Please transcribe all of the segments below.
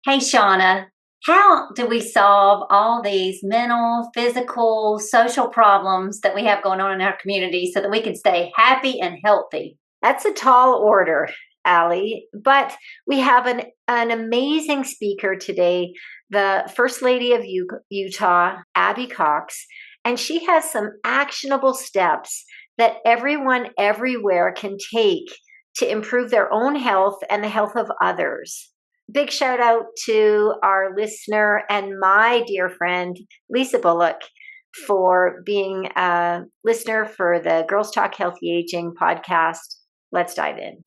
Hey, Shawna, how do we solve all these mental, physical, social problems that we have going on in our community so that we can stay happy and healthy? That's a tall order, Alli. But we have an amazing speaker today, the First Lady of Utah, Abby Cox, and she has some actionable steps that everyone everywhere can take to improve their own health and the health of others. Big shout out to our listener and my dear friend, Lisa Bullock, for being a listener for the Girls Talk Healthy Aging podcast. Let's dive in.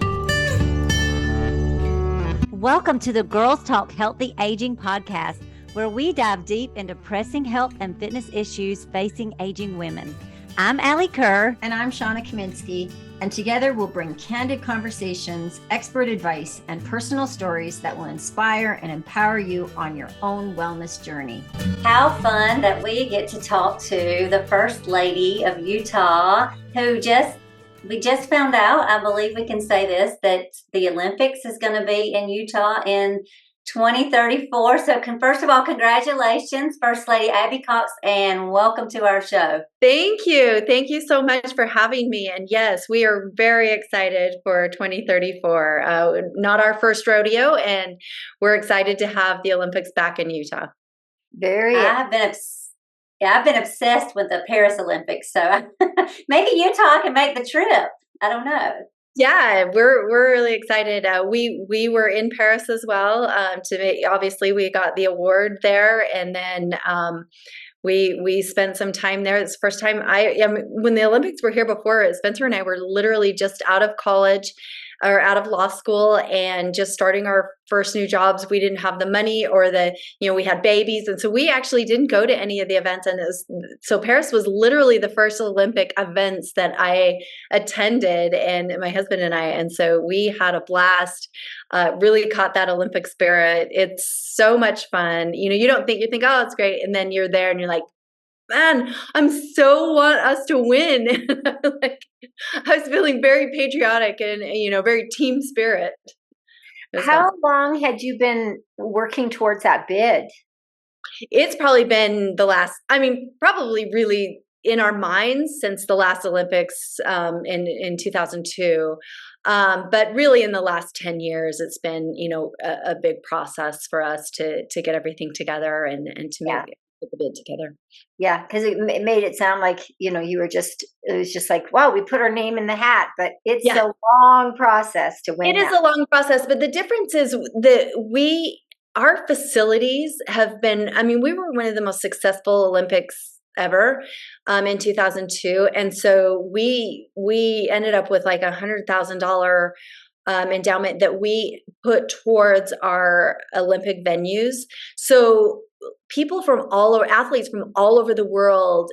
Welcome to the Girls Talk Healthy Aging podcast, where we dive deep into pressing health and fitness issues facing aging women. I'm Alli Kerr. And I'm Shawna Kaminski. And together we'll bring candid conversations, expert advice, and personal stories that will inspire and empower you on your own wellness journey. How fun that we get to talk to the First Lady of Utah, we just found out, I believe we can say this, that the Olympics is going to be in Utah in 2034. So first of all, congratulations, First Lady Abby Cox, and welcome to our show. Thank you. Thank you so much for having me. And yes, we are very excited for 2034. Not our first rodeo, and we're excited to have the Olympics back in Utah. I've been obsessed with the Paris Olympics, so maybe Utah can make the trip. I don't know. Yeah, we're really excited. We were in Paris as well. Obviously we got the award there, and then we spent some time there. It's the first time when the Olympics were here before. Spencer and I were literally just out of college or out of law school and just starting our first new jobs. We didn't have the money or we had babies. And so we actually didn't go to any of the events. So Paris was literally the first Olympic events that I attended, and my husband and I. And so we had a blast, really caught that Olympic spirit. It's so much fun. You think, oh, it's great. And then you're there and you're like, man, I'm so want us to win. I was feeling very patriotic and, very team spirit. How long had you been working towards that bid? It's probably been probably really in our minds since the last Olympics in 2002. But really in the last 10 years, it's been, a big process for us to get everything together and to make the bid together. Yeah, because it made it sound like, it was just like, wow, we put our name in the hat, but it's a long process to win. It is a long process, but the difference is that our facilities have been, we were one of the most successful Olympics ever in 2002. And so we ended up with like $100,000 endowment that we put towards our Olympic venues. So athletes from all over the world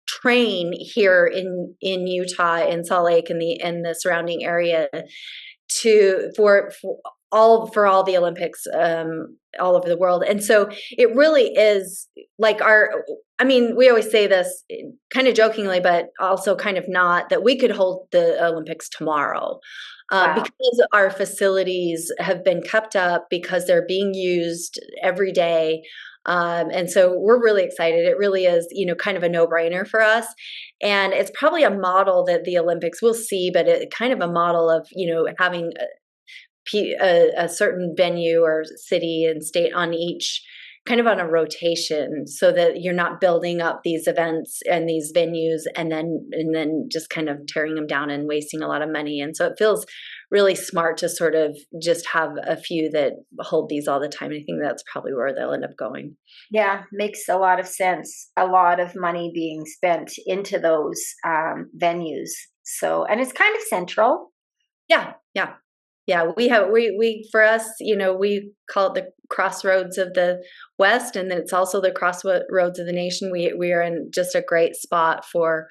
train here in Utah, in Salt Lake, and the surrounding area for all the Olympics all over the world. And so it really is like we always say this kind of jokingly, but also kind of not, that we could hold the Olympics tomorrow. Because our facilities have been kept up, because they're being used every day. And so we're really excited. It really is, kind of a no-brainer for us. And it's probably a model that the Olympics will see, but it kind of a model of, having a certain venue or city and state on each, kind of on a rotation, so that you're not building up these events and these venues and then just kind of tearing them down and wasting a lot of money. And so it feels really smart to sort of just have a few that hold these all the time. I think that's probably where they'll end up going. Yeah, makes a lot of sense. A lot of money being spent into those venues. So, and it's kind of central. Yeah. We for us, we call it the crossroads of the West, and then it's also the crossroads of the nation. We are in just a great spot for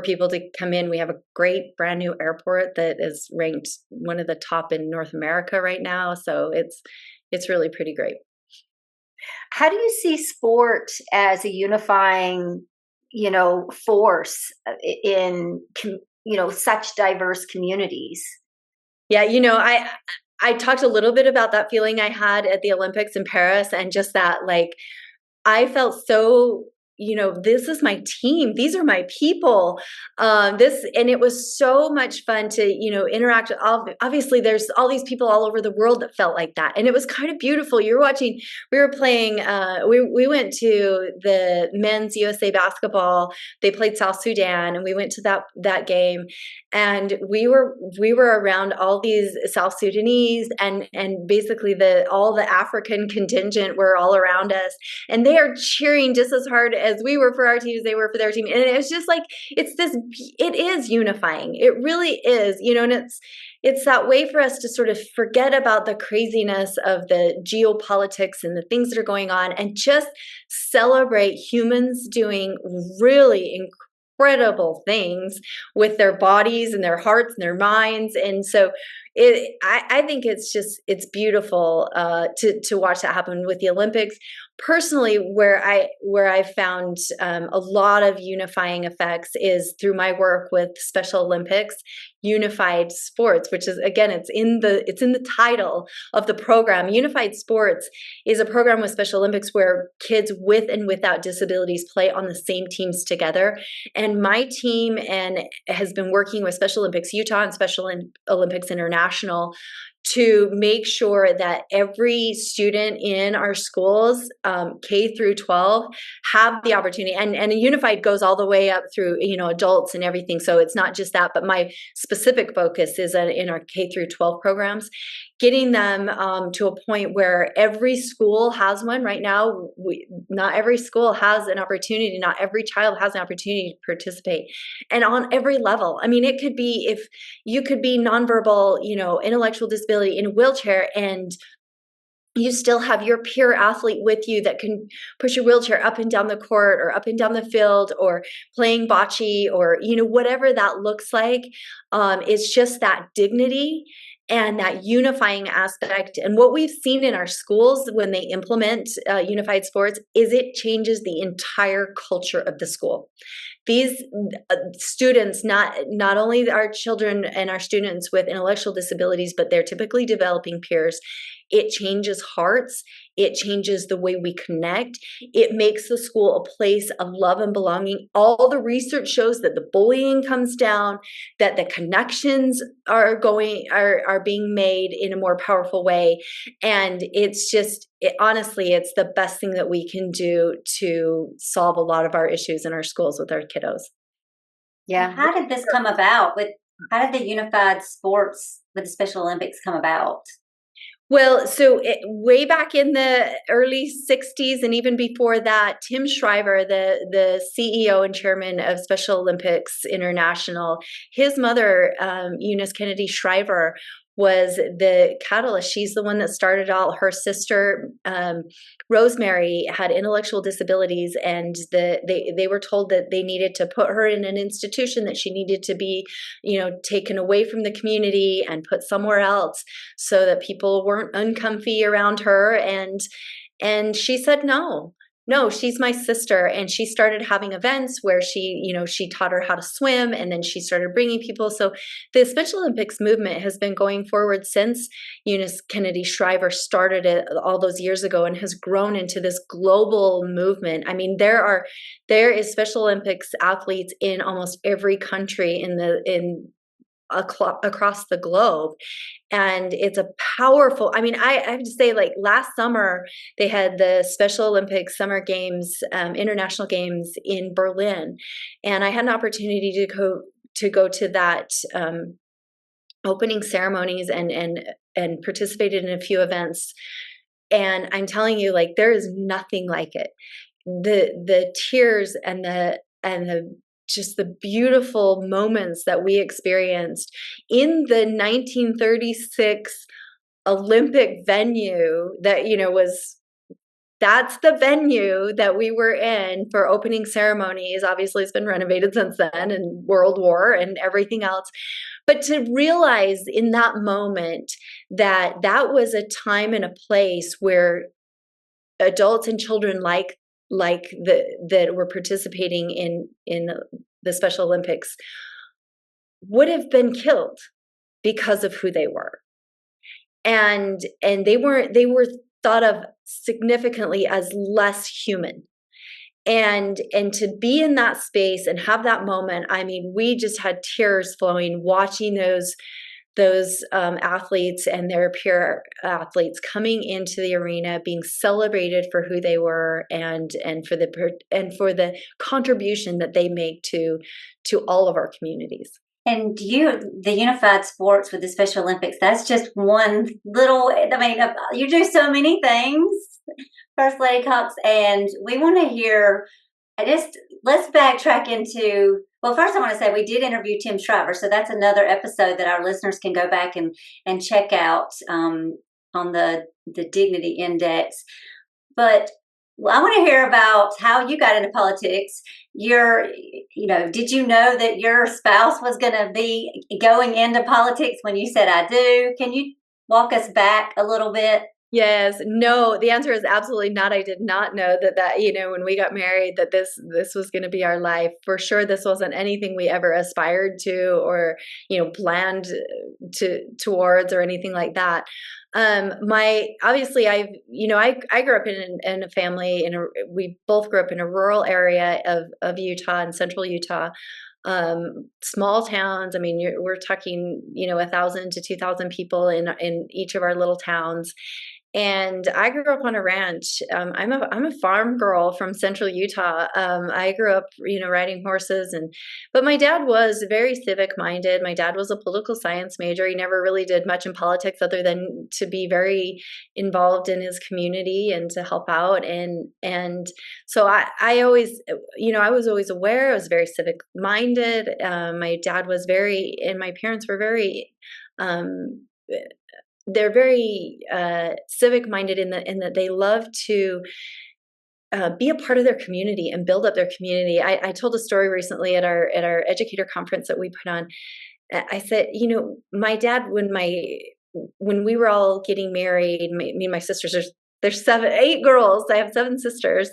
people to come in. We have a great brand new airport that is ranked one of the top in North America right now. So it's really pretty great. How do you see sport as a unifying, force in, such diverse communities? Yeah, I talked a little bit about that feeling I had at the Olympics in Paris, and just that, like, I felt so, this is my team. These are my people. And it was so much fun to, interact with. Obviously, there's all these people all over the world that felt like that. And it was kind of beautiful. We were playing, we went to the men's USA basketball. They played South Sudan, and we went to that game. And we were around all these South Sudanese and basically all the African contingent were all around us. And they are cheering just as hard as we were for our team as they were for their team. And it was just like, it is unifying. It really is, and it's that way for us to sort of forget about the craziness of the geopolitics and the things that are going on and just celebrate humans doing really incredible things with their bodies and their hearts and their minds. And so I think it's beautiful to watch that happen with the Olympics. Personally, where I found a lot of unifying effects is through my work with Special Olympics Unified Sports, which is, again, it's in the title of the program. Unified Sports is a program with Special Olympics where kids with and without disabilities play on the same teams together. And my team has been working with Special Olympics Utah and Special Olympics International to make sure that every student in our schools, K through 12, have the opportunity. And Unified goes all the way up through, adults and everything. So it's not just that, but my specific focus is in our K through 12 programs, getting them to a point where every school has one. Right now, not every school has an opportunity. Not every child has an opportunity to participate. And on every level. I mean, it could be, if you could be nonverbal, intellectual disability in a wheelchair, and you still have your peer athlete with you that can push your wheelchair up and down the court or up and down the field or playing bocce or, whatever that looks like. It's just that dignity and that unifying aspect. And what we've seen in our schools when they implement unified sports is it changes the entire culture of the school. These students, not only our children and our students with intellectual disabilities, but they're typically developing peers. It changes hearts. It changes the way we connect. It makes the school a place of love and belonging. All the research shows that the bullying comes down, that the connections are being made in a more powerful way. And it's just, honestly, it's the best thing that we can do to solve a lot of our issues in our schools with our kiddos. Yeah. How did this come about? How did the unified sports with the Special Olympics come about? Well, so way back in the early 60s and even before that, Tim Shriver, the CEO and chairman of Special Olympics International, his mother, Eunice Kennedy Shriver, was the catalyst. She's the one that started all. Her sister, Rosemary, had intellectual disabilities, and they were told that they needed to put her in an institution, that she needed to be, taken away from the community and put somewhere else so that people weren't uncomfy around her. And she said, no, she's my sister. And she started having events where she taught her how to swim, and then she started bringing people. So the Special Olympics movement has been going forward since Eunice Kennedy Shriver started it all those years ago, and has grown into this global movement. I mean, there is Special Olympics athletes in almost every country across the globe. And it's a powerful, I have to say, like last summer, they had the Special Olympics Summer Games, International Games in Berlin. And I had an opportunity to go to that opening ceremonies and participated in a few events. And I'm telling you, like, there is nothing like it. The tears and the just the beautiful moments that we experienced in the 1936 Olympic venue that, that's the venue that we were in for opening ceremonies. Obviously, it's been renovated since then, and World War and everything else. But to realize in that moment that was a time and a place where adults and children that were participating in the Special Olympics would have been killed because of who they were. and they were thought of significantly as less human. And to be in that space and have that moment, I mean, we just had tears flowing watching those athletes and their peer athletes coming into the arena, being celebrated for who they were, and for the contribution that they make to all of our communities. And the unified sports with the Special Olympics, that's just one little, I mean, you do so many things, First Lady Cox, and we want to hear, let's backtrack into, well, first I want to say we did interview Tim Shriver, so that's another episode that our listeners can go back and check out on the Dignity Index. But I want to hear about how you got into politics. Did you know that your spouse was going to be going into politics when you said I do? Can you walk us back a little bit? Yes. No, the answer is absolutely not. I did not know that, when we got married, that this was going to be our life. For sure, this wasn't anything we ever aspired to or, planned towards or anything like that. I grew up in a family, we both grew up in a rural area of Utah, in central Utah. Small towns. I mean, we're talking, 1,000 to 2,000 people in each of our little towns. And I grew up on a ranch. I'm a farm girl from central Utah. I grew up, riding horses, but my dad was very civic minded. My dad was a political science major. He never really did much in politics other than to be very involved in his community and to help out. And so I always, I was always aware. I was very civic minded. My dad was and my parents were very, they're very civic minded in that they love to be a part of their community and build up their community. I told a story recently at our educator conference that we put on. I said, my dad, when we were all getting married, me and my sisters, there's 8 girls. I have 7 sisters.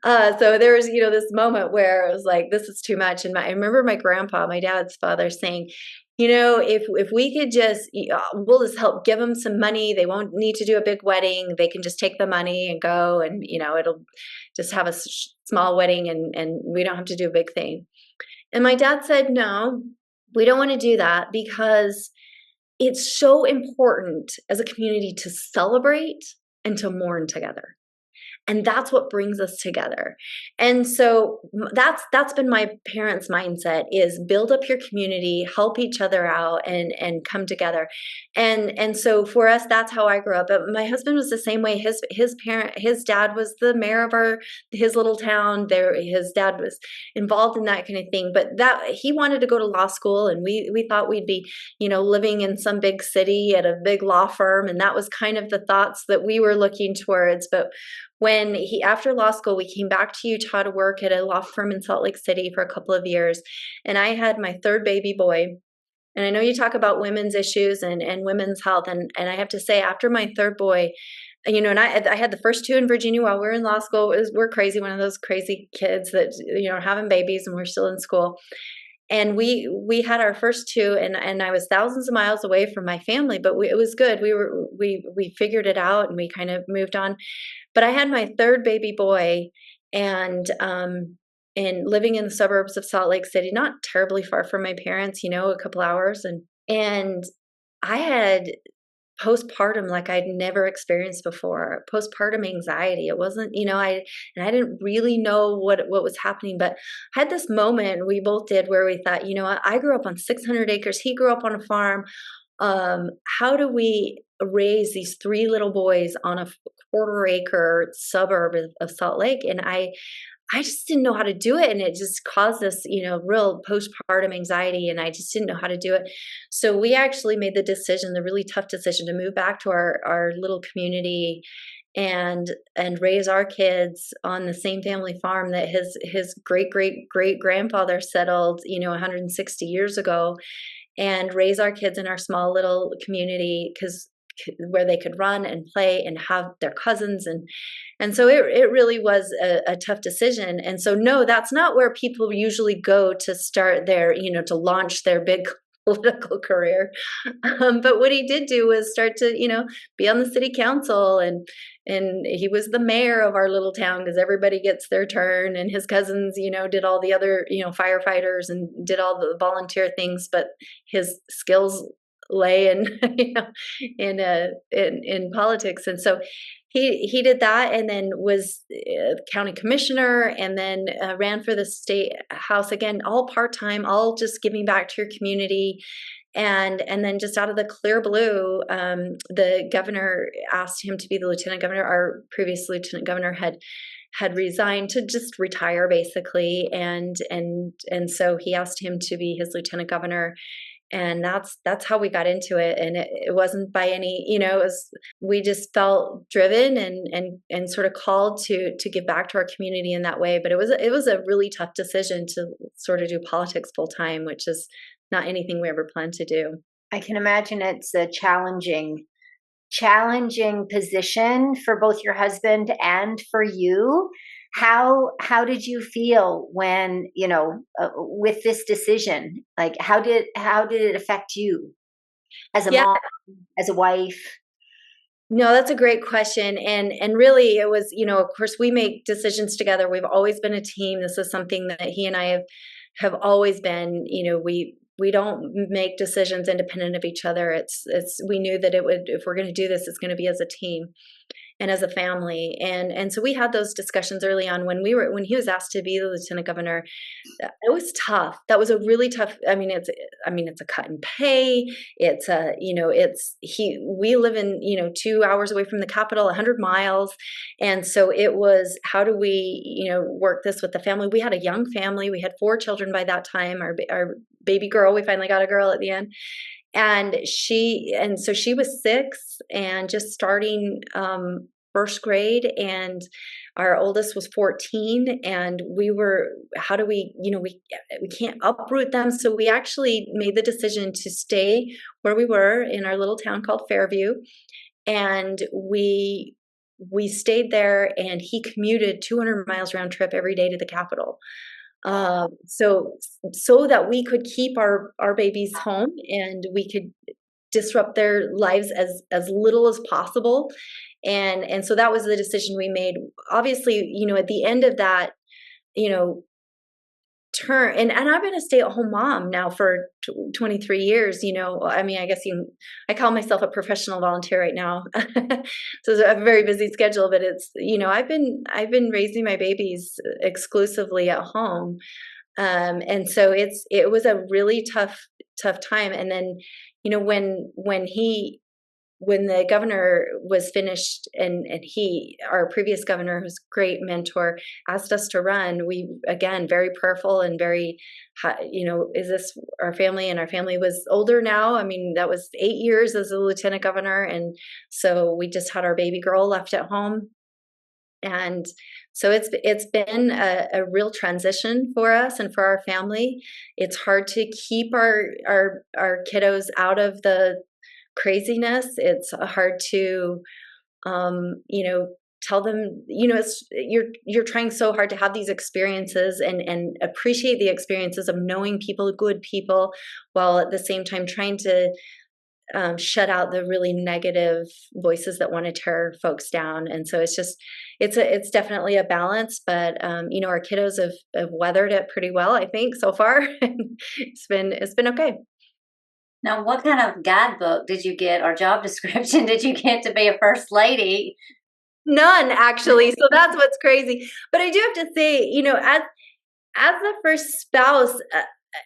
So there was, this moment where it was like, this is too much. And I remember my grandpa, my dad's father, saying, if we could we'll just help give them some money. They won't need to do a big wedding. They can just take the money and go, and, it'll just have a small wedding, and we don't have to do a big thing. And my dad said, no, we don't want to do that, because it's so important as a community to celebrate and to mourn together. And that's what brings us together. And so that's been my parents' mindset, is build up your community, help each other out, and come together. And so for us, that's how I grew up. But my husband was the same way. His dad was the mayor of his little town. His dad was involved in that kind of thing. But that he wanted to go to law school, and we thought we'd be, living in some big city at a big law firm. And that was kind of the thoughts that we were looking towards. But when after law school, we came back to Utah to work at a law firm in Salt Lake City for a couple of years. And I had my 3rd baby boy. And I know you talk about women's issues and women's health. And I have to say, after my 3rd boy, and I had the first 2 in Virginia while we were in law school. We're crazy, one of those crazy kids that, are having babies and we're still in school. And we had our first 2, and I was thousands of miles away from my family, but it was good. We figured it out, and we kind of moved on. But I had my 3rd baby boy, and living in the suburbs of Salt Lake City, not terribly far from my parents, a couple hours, and I had postpartum like I'd never experienced before. Postpartum anxiety. It wasn't, I didn't really know what was happening, but I had this moment, we both did, where we thought, I grew up on 600 acres. He grew up on a farm. How do we raise these 3 little boys on a 1/4-acre suburb of Salt Lake? And I just didn't know how to do it. And it just caused this, real postpartum anxiety. And I just didn't know how to do it. So we actually made the really tough decision, to move back to our little community and raise our kids on the same family farm that his great grandfather settled, 160 years ago, and raise our kids in our small little community, where they could run and play and have their cousins. And so it really was a tough decision. And so, no, that's not where people usually go to start to launch their big political career. But what he did do was start to, be on the city council, and he was the mayor of our little town because everybody gets their turn, and his cousins, did all the other, firefighters and did all the volunteer things, but his skills lay in, in politics. And so he did that, and then was county commissioner, and then ran for the state house again, all part-time, all just giving back to your community. And then just out of the clear blue, the governor asked him to be the lieutenant governor. Our previous lieutenant governor had resigned to just retire, basically, and so he asked him to be his lieutenant governor. And that's how we got into it. And it wasn't by any, we just felt driven and sort of called to give back to our community in that way. But it was a really tough decision to sort of do politics full time, which is not anything we ever planned to do. I can imagine it's a challenging position for both your husband and for you. How did you feel when, with this decision? Like, how did it affect you as a mom, as a wife? No, that's a great question. And really it was, of course we make decisions together. We've always been a team. This is something that he and I have always been, we don't make decisions independent of each other. We knew that if we're going to do this, it's going to be as a team and as a family. And so we had those discussions early on when he was asked to be the lieutenant governor. It was tough. That was a really tough, it's a cut in pay. We live in, 2 hours away from the capital, 100 miles. And so it was, how do we, work this with the family? We had a young family. We had 4 children by that time. Our baby girl, we finally got a girl at the end. And so she was 6 and just starting first grade, and our oldest was 14. And we were, how do we, we can't uproot them. So we actually made the decision to stay where we were in our little town called Fairview. And we stayed there, and he commuted 200 miles round trip every day to the capital. So that we could keep our babies home and we could disrupt their lives as little as possible. And so that was the decision we made. Obviously, at the end of that, turn, and I've been a stay-at-home mom now for 23 years. I guess I call myself a professional volunteer right now. So I have a very busy schedule, but it's, I've been raising my babies exclusively at home. And so it was a really tough time. And then, when the governor was finished, and our previous governor, who's a great mentor, asked us to run, we, again, very prayerful and very, is this our family? And our family was older now. That was 8 years as a lieutenant governor. And so we just had our baby girl left at home. And so it's been a real transition for us and for our family. It's hard to keep our kiddos out of the craziness. It's hard to, tell them, you're trying so hard to have these experiences and appreciate the experiences of knowing people, good people, while at the same time trying to shut out the really negative voices that want to tear folks down. And so it's definitely a balance, but our kiddos have weathered it pretty well, I think, so far. It's been okay. Now, what kind of guidebook did you get, or job description did you get to be a first lady? None, actually. So that's what's crazy. But I do have to say, as the first spouse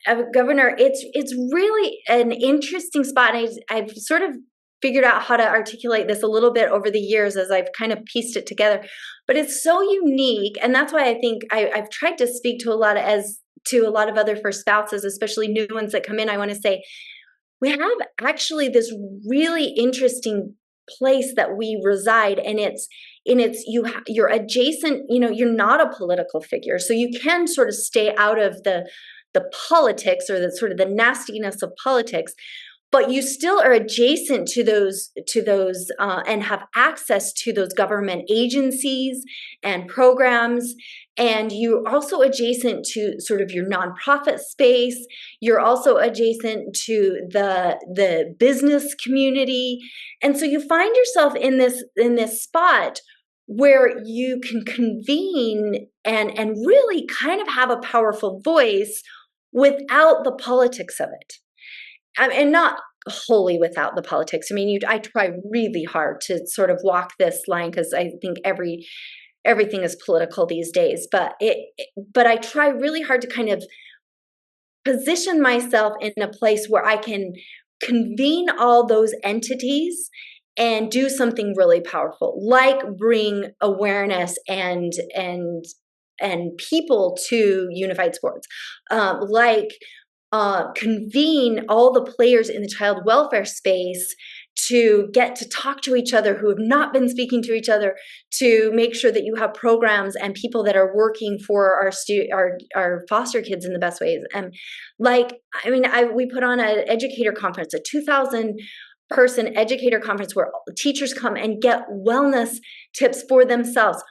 of a governor, it's really an interesting spot. And I've sort of figured out how to articulate this a little bit over the years as I've kind of pieced it together. But it's so unique, and that's why I think I've tried to speak to a lot of other first spouses, especially new ones that come in. I want to say, we have actually this really interesting place that we reside, and you're adjacent, you're not a political figure, so you can sort of stay out of the politics or the sort of the nastiness of politics. but you still are adjacent to those and have access to those government agencies and programs. And you're also adjacent to sort of your nonprofit space. You're also adjacent to the business community. And so you find yourself in this spot where you can convene and really kind of have a powerful voice without the politics of it. And not wholly without the politics. I mean, I try really hard to sort of walk this line, because I think everything is political these days. But I try really hard to kind of position myself in a place where I can convene all those entities and do something really powerful, like bring awareness and people to unified sports, like convene all the players in the child welfare space to get to talk to each other who have not been speaking to each other, to make sure that you have programs and people that are working for our foster kids in the best ways. And we put on an educator conference, a 2,000 person educator conference where teachers come and get wellness tips for themselves.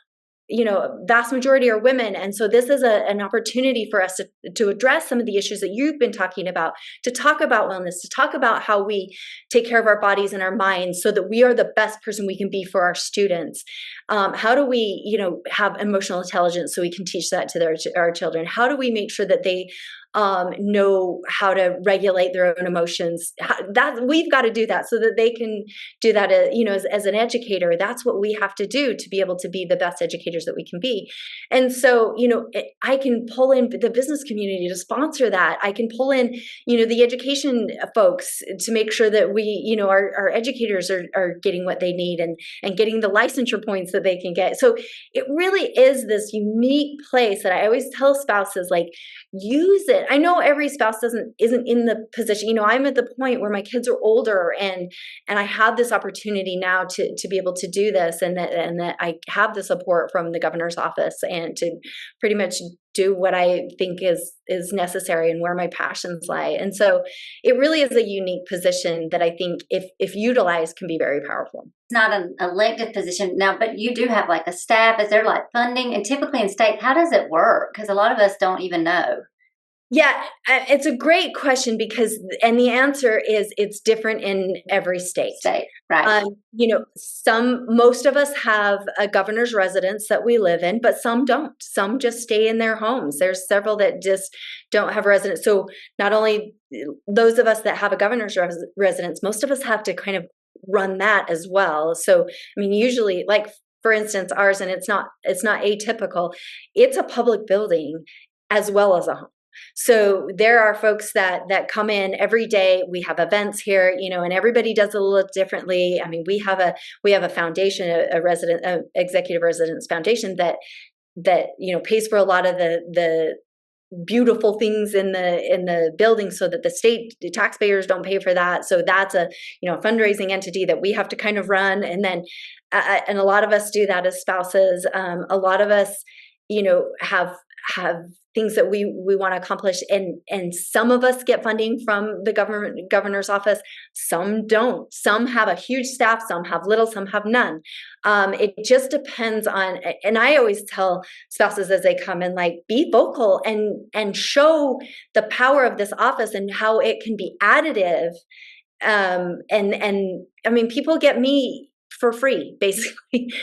Vast majority are women. And so this is an opportunity for us to address some of the issues that you've been talking about, to talk about wellness, to talk about how we take care of our bodies and our minds so that we are the best person we can be for our students. How do we, have emotional intelligence so we can teach that to our children? How do we make sure that they know how to regulate their own emotions? We've got to do that so that they can do that. As an educator, that's what we have to do to be able to be the best educators that we can be. And so, I can pull in the business community to sponsor that. I can pull in, the education folks to make sure that we, our educators are getting what they need and getting the licensure points that they can get. So it really is this unique place that I always tell spouses, like, use it. I know every spouse isn't in the position. I'm at the point where my kids are older and I have this opportunity now to be able to do this, and that I have the support from the governor's office and to pretty much do what I think is necessary and where my passions lie. And so it really is a unique position that I think if utilized can be very powerful. It's not an elected position now, but you do have like a staff. Is there like funding? And typically in state, how does it work? Because a lot of us don't even know. Yeah, it's a great question and the answer is it's different in every state. Right. Most of us have a governor's residence that we live in, but some don't. Some just stay in their homes. There's several that just don't have residence. So not only those of us that have a governor's residence, most of us have to kind of run that as well. So, usually, like, for instance, ours, and it's not atypical, it's a public building as well as a home. So there are folks that come in every day. We have events here, and everybody does it a little differently. We have a foundation, a executive residence foundation that pays for a lot of the beautiful things in the building, so that the state taxpayers don't pay for that. So that's a fundraising entity that we have to kind of run, and then and a lot of us do that as spouses. A lot of us have things that we want to accomplish, and some of us get funding from the governor's office, some don't. Some have a huge staff, some have little, some have none. It just depends on, and I always tell spouses as they come in, like, be vocal and show the power of this office and how it can be additive. People get me for free, basically.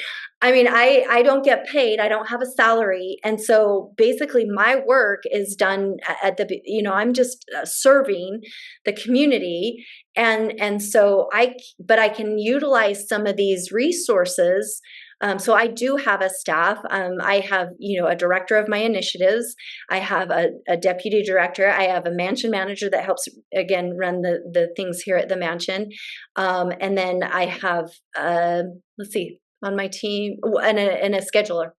I don't get paid. I don't have a salary. And so basically my work is done I'm just serving the community. And so I can utilize some of these resources. So I do have a staff. I have, a director of my initiatives. I have a deputy director. I have a mansion manager that helps, again, run the things here at the mansion. And then I have, on my team, and a scheduler,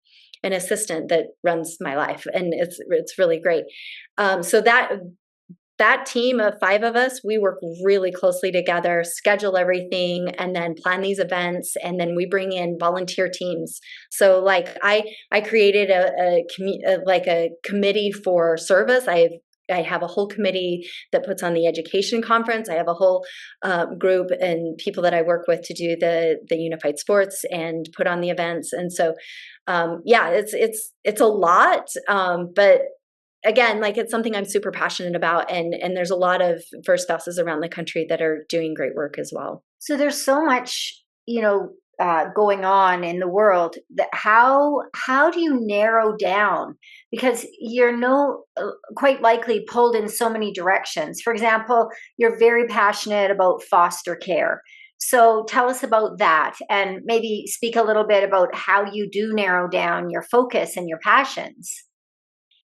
an assistant that runs my life. And it's really great. So that team of 5 of us, we work really closely together, schedule everything, and then plan these events. And then we bring in volunteer teams. So like I created a committee for service. I have I have a whole committee that puts on the education conference. I have a whole group and people that I work with to do the unified sports and put on the events. And so, it's a lot, but again, like it's something I'm super passionate about, and there's a lot of first spouses around the country that are doing great work as well. So there's so much, going on in the world. That how do you narrow down? Because you're quite likely pulled in so many directions. For example, you're very passionate about foster care. So tell us about that, and maybe speak a little bit about how you do narrow down your focus and your passions.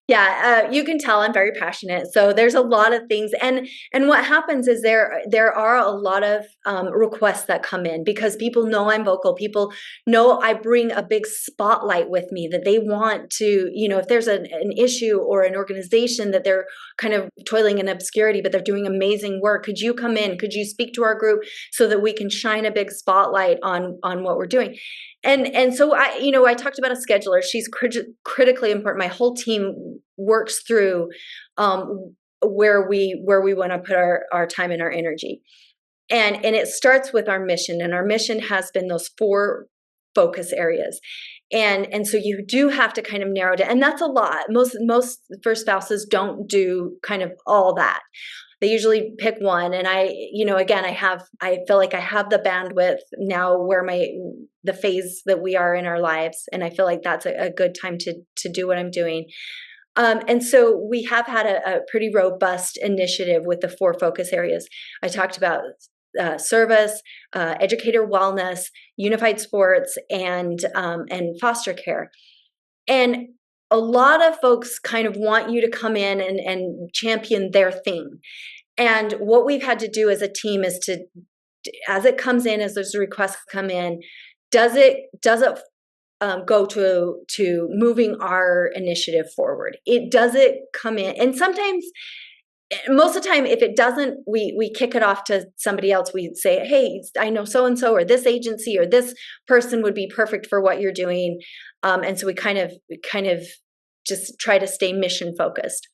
Yeah, you can tell I'm very passionate. So there's a lot of things, and what happens is there are a lot of requests that come in because people know I'm vocal. People know I bring a big spotlight with me, that they want to, if there's an issue or an organization that they're kind of toiling in obscurity, but they're doing amazing work. Could you come in? Could you speak to our group so that we can shine a big spotlight on what we're doing? And so I talked about a scheduler. She's critically important. My whole team works through where we want to put our time and our energy. And it starts with our mission. And our mission has been those 4 focus areas. And so you do have to kind of narrow down. And that's a lot. Most first spouses don't do kind of all that. They usually pick one. And I feel like I have the bandwidth now where the phase that we are in our lives. And I feel like that's a good time to do what I'm doing. And so we have had a pretty robust initiative with the 4 focus areas. I talked about service, educator wellness, unified sports, and foster care. And a lot of folks kind of want you to come in and champion their thing. And what we've had to do as a team is to, as it comes in, as those requests come in, does it go to moving our initiative forward? Does it come in? And sometimes, most of the time, if it doesn't, we kick it off to somebody else. We say, hey, I know so-and-so, or this agency, or this person would be perfect for what you're doing. And so we kind of just try to stay mission focused.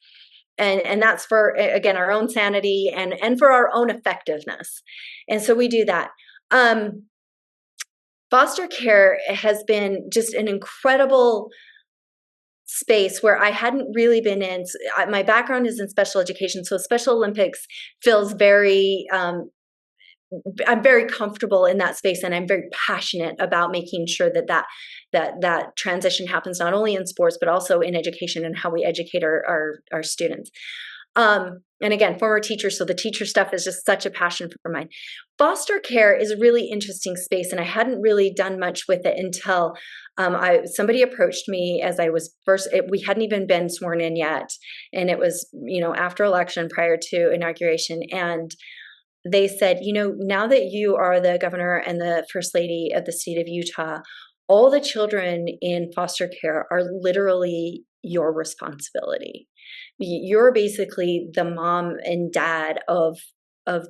And that's for, again, our own sanity and for our own effectiveness. And so we do that. Foster care has been just an incredible space where I hadn't really been in. My background is in special education, so Special Olympics feels very, I'm very comfortable in that space, and I'm very passionate about making sure that transition happens not only in sports but also in education and how we educate our students. And again, former teacher, so the teacher stuff is just such a passion for mine. Foster care is a really interesting space, and I hadn't really done much with it until somebody approached me as I was we hadn't even been sworn in yet, and it was after election, prior to inauguration, and they said, now that you are the governor and the first lady of the state of Utah, all the children in foster care are literally your responsibility. You're basically the mom and dad of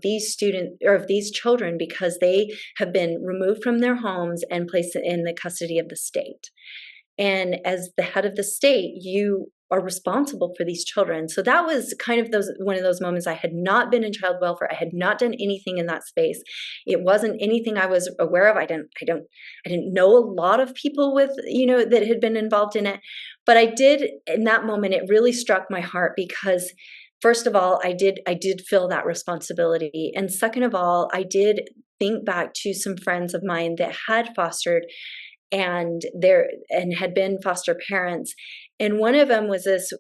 these students, or of these children, because they have been removed from their homes and placed in the custody of the state. And as the head of the state, you are responsible for these children. So that was kind of one of those moments. I had not been in child welfare. I had not done anything in that space. It wasn't anything I was aware of. I didn't know a lot of people with, that had been involved in it. But I did, in that moment, it really struck my heart because, first of all, I did feel that responsibility. And second of all, I did think back to some friends of mine that had fostered and had been foster parents. And one of them was this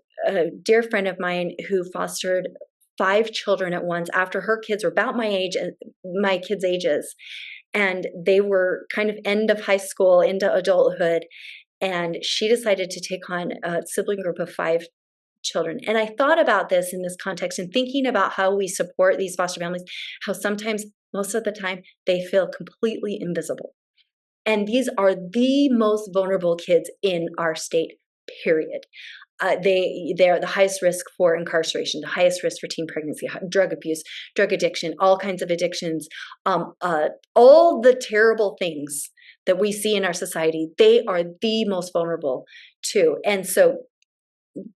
dear friend of mine who fostered 5 children at once after her kids were about my age and my kids' ages. And they were kind of end of high school into adulthood. And she decided to take on a sibling group of 5 children. And I thought about this in this context and thinking about how we support these foster families, how sometimes, most of the time, they feel completely invisible. And these are the most vulnerable kids in our state, period. They are the highest risk for incarceration, the highest risk for teen pregnancy, drug abuse, drug addiction, all kinds of addictions, all the terrible things that we see in our society. They are the most vulnerable too. And so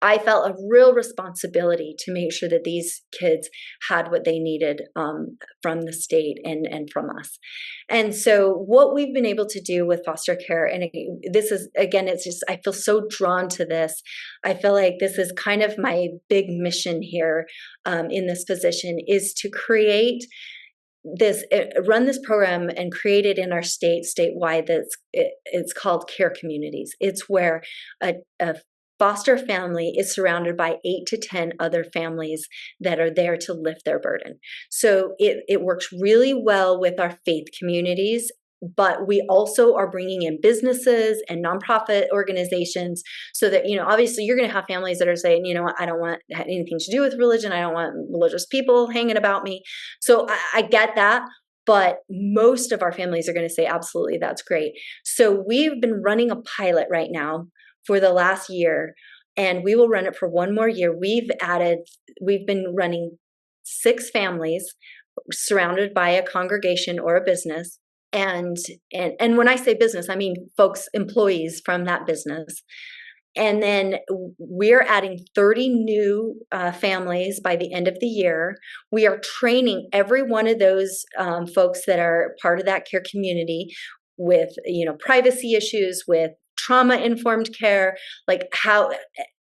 I felt a real responsibility to make sure that these kids had what they needed from the state and from us. And so what we've been able to do with foster care, and this is, again, it's just, I feel so drawn to this. I feel like this is kind of my big mission here in this position, is to create this, run this program and create it in our statewide. It's called Care Communities. It's where a foster family is surrounded by 8 to 10 other families that are there to lift their burden. So it works really well with our faith communities, but we also are bringing in businesses and nonprofit organizations so that, obviously you're going to have families that are saying, I don't want anything to do with religion. I don't want religious people hanging about me. So I get that. But most of our families are going to say, absolutely, that's great. So we've been running a pilot right now for the last year, and we will run it for one more year. We've been running 6 families surrounded by a congregation or a business. And when I say business, I mean folks, employees from that business. And then we're adding 30 new families by the end of the year. We are training every one of those folks that are part of that care community with, privacy issues, with trauma-informed care, like how,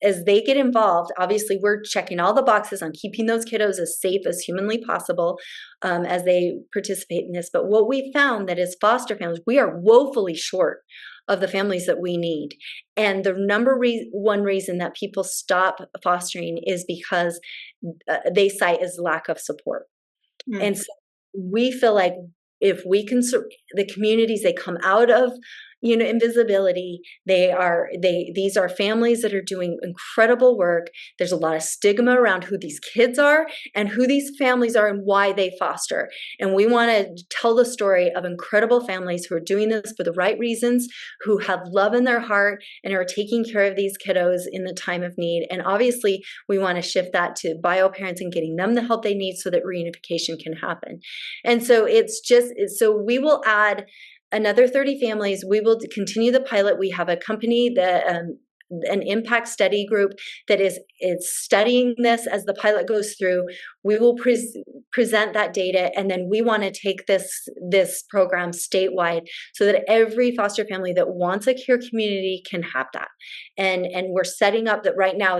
as they get involved, obviously we're checking all the boxes on keeping those kiddos as safe as humanly possible as they participate in this. But what we found that as foster families, we are woefully short of the families that we need. And the number one reason that people stop fostering is because they cite as lack of support. And so we feel like if we can, the communities, they come out of invisibility. These are families that are doing incredible work. There's a lot of stigma around who these kids are and who these families are and why they foster. And we want to tell the story of incredible families who are doing this for the right reasons, who have love in their heart and are taking care of these kiddos in the time of need. And obviously we want to shift that to bio parents and getting them the help they need so that reunification can happen. And so so we will add another 30 families. We will continue the pilot. We have a company that an impact study group that is studying this as the pilot goes through. We will present that data, and then we want to take this program statewide so that every foster family that wants a care community can have that. And we're setting up that right now.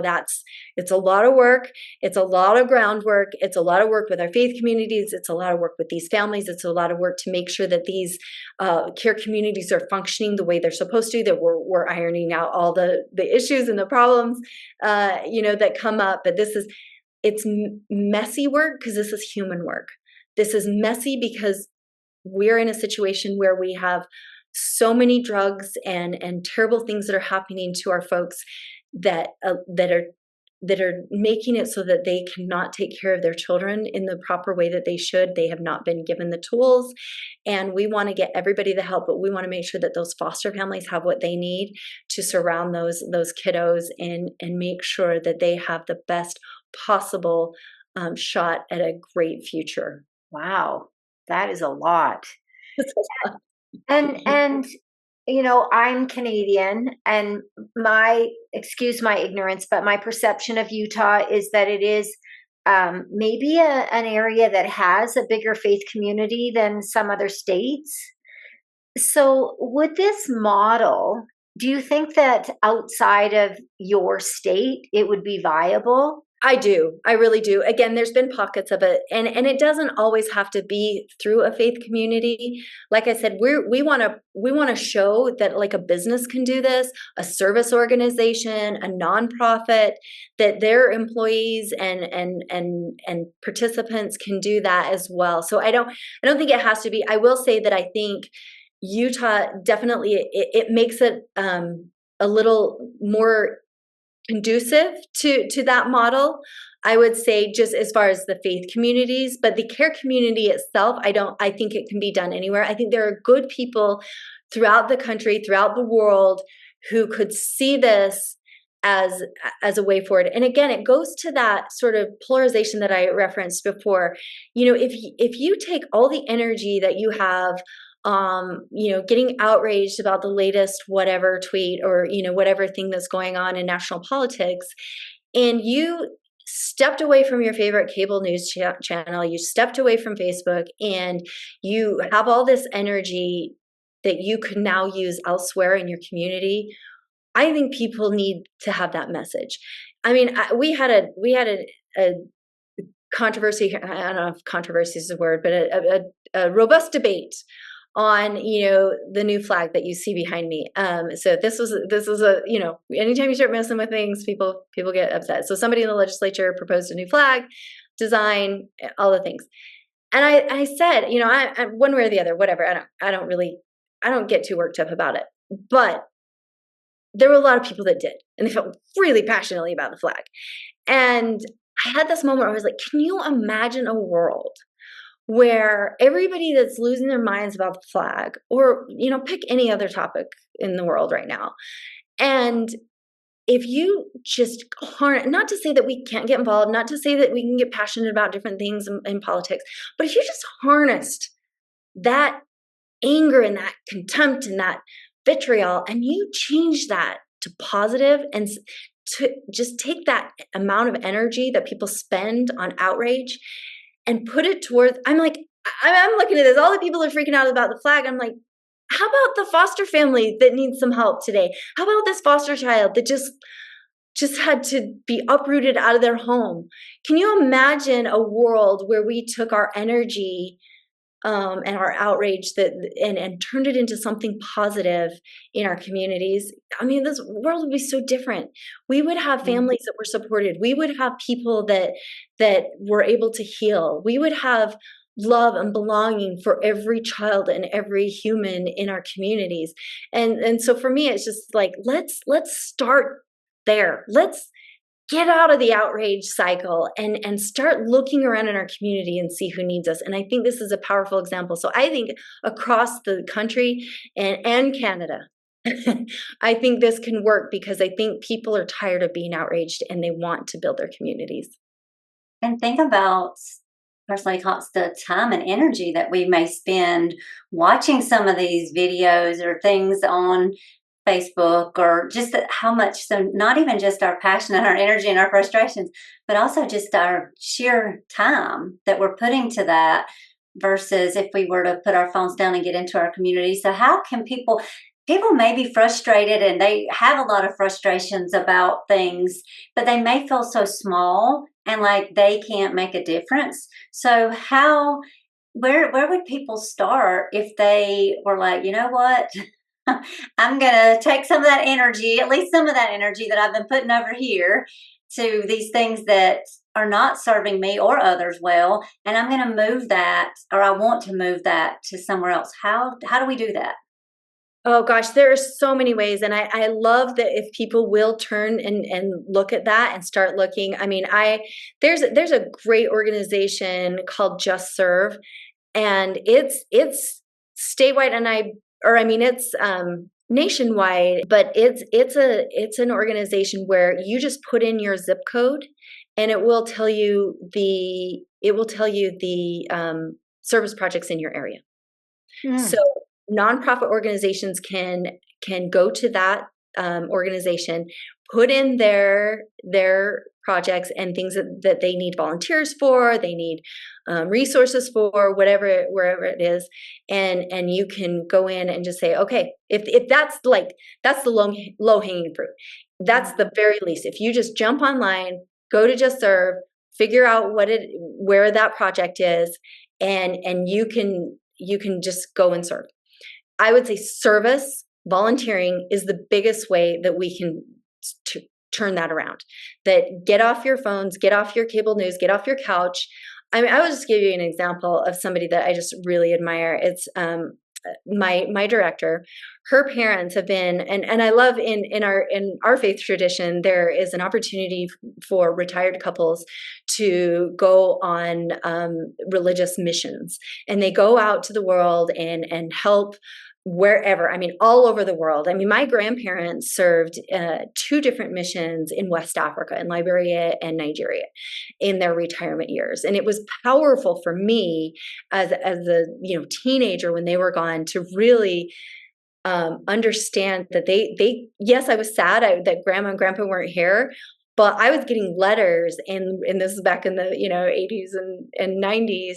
It's a lot of work. It's a lot of groundwork. It's a lot of work with our faith communities. It's a lot of work with these families. It's a lot of work to make sure that these care communities are functioning the way they're supposed to, that we're ironing out all the issues and the problems, that come up. But it's messy work because this is human work. This is messy because we're in a situation where we have so many drugs and terrible things that are happening to our folks that are making it so that they cannot take care of their children in the proper way that they should. They have not been given the tools, and we want to get everybody the help, but we want to make sure that those foster families have what they need to surround those kiddos and make sure that they have the best possible shot at a great future. Wow, that is a lot. And I'm Canadian, and excuse my ignorance, but my perception of Utah is that it is maybe an area that has a bigger faith community than some other states. So would this model, do you think that outside of your state, it would be viable? I do. I really do. Again, there's been pockets of it, and it doesn't always have to be through a faith community. Like I said, we want to show that like a business can do this, a service organization, a nonprofit, that their employees and participants can do that as well. So I don't think it has to be. I will say that I think Utah definitely it makes it a little more conducive to that model, I would say, just as far as the faith communities. But the care community itself, I think it can be done anywhere. I think there are good people throughout the country, throughout the world, who could see this as a way forward. And again, it goes to that sort of polarization that I referenced before. If you take all the energy that you have getting outraged about the latest whatever tweet or, whatever thing that's going on in national politics. And you stepped away from your favorite cable news channel, you stepped away from Facebook, and you have all this energy that you could now use elsewhere in your community. I think people need to have that message. I mean, we had a controversy. I don't know if controversy is a word, but a robust debate on, the new flag that you see behind me. So this was anytime you start messing with things, people get upset. So somebody in the legislature proposed a new flag design, all the things. And I said, I one way or the other, whatever. I don't get too worked up about it, but there were a lot of people that did, and they felt really passionately about the flag. And I had this moment where I was like, can you imagine a world where everybody that's losing their minds about the flag, or, pick any other topic in the world right now, and if you just not to say that we can't get involved, not to say that we can get passionate about different things in politics, but if you just harnessed that anger and that contempt and that vitriol, and you change that to positive, and to just take that amount of energy that people spend on outrage and put it towards, I'm looking at this, all the people are freaking out about the flag. I'm like, how about the foster family that needs some help today? How about this foster child that just had to be uprooted out of their home? Can you imagine a world where we took our energy and our outrage and turned it into something positive in our communities? I mean, this world would be so different. We would have families that were supported. We would have people that were able to heal. We would have love and belonging for every child and every human in our communities. And so for me, it's just like, let's start there. Let's get out of the outrage cycle and start looking around in our community and see who needs us. And I think this is a powerful example. So I think across the country and Canada, I think this can work, because I think people are tired of being outraged and they want to build their communities. And think about, personally, Cox, the time and energy that we may spend watching some of these videos or things on Facebook, or just how much, so not even just our passion and our energy and our frustrations, but also just our sheer time that we're putting to that, versus if we were to put our phones down and get into our community. So how can people may be frustrated, and they have a lot of frustrations about things, but they may feel so small and like they can't make a difference. So where would people start if they were like, you know what? I'm going to take some of that energy, at least some of that energy that I've been putting over here to these things that are not serving me or others well, and I'm going to move that, or I want to move that to somewhere else. How do we do that? Oh gosh, there are so many ways. And I love that if people will turn and look at that and start looking. I mean, there's a great organization called Just Serve, and it's statewide, and it's nationwide, but it's an organization where you just put in your zip code, and it will tell you the service projects in your area. So nonprofit organizations can go to that organization, put in their projects and things that they need volunteers for, they need resources for, wherever it is, and you can go in and just say, okay, if that's the low hanging fruit, that's the very least. If you just jump online, go to Just Serve, figure out where that project is, and you can just go and serve. I would say service, volunteering is the biggest way that we can turn that around. That get off your phones, get off your cable news, get off your couch. I mean, I will just give you an example of somebody that I just really admire. It's my director. Her parents have been, and I love in our faith tradition, there is an opportunity for retired couples to go on religious missions, and they go out to the world and help wherever, I mean, all over the world. I mean, my grandparents served 2 different missions in West Africa, in Liberia and Nigeria, in their retirement years. And it was powerful for me as a teenager when they were gone to really understand that they yes, I was sad that grandma and grandpa weren't here, but I was getting letters, and this is back in the 80s and 90s,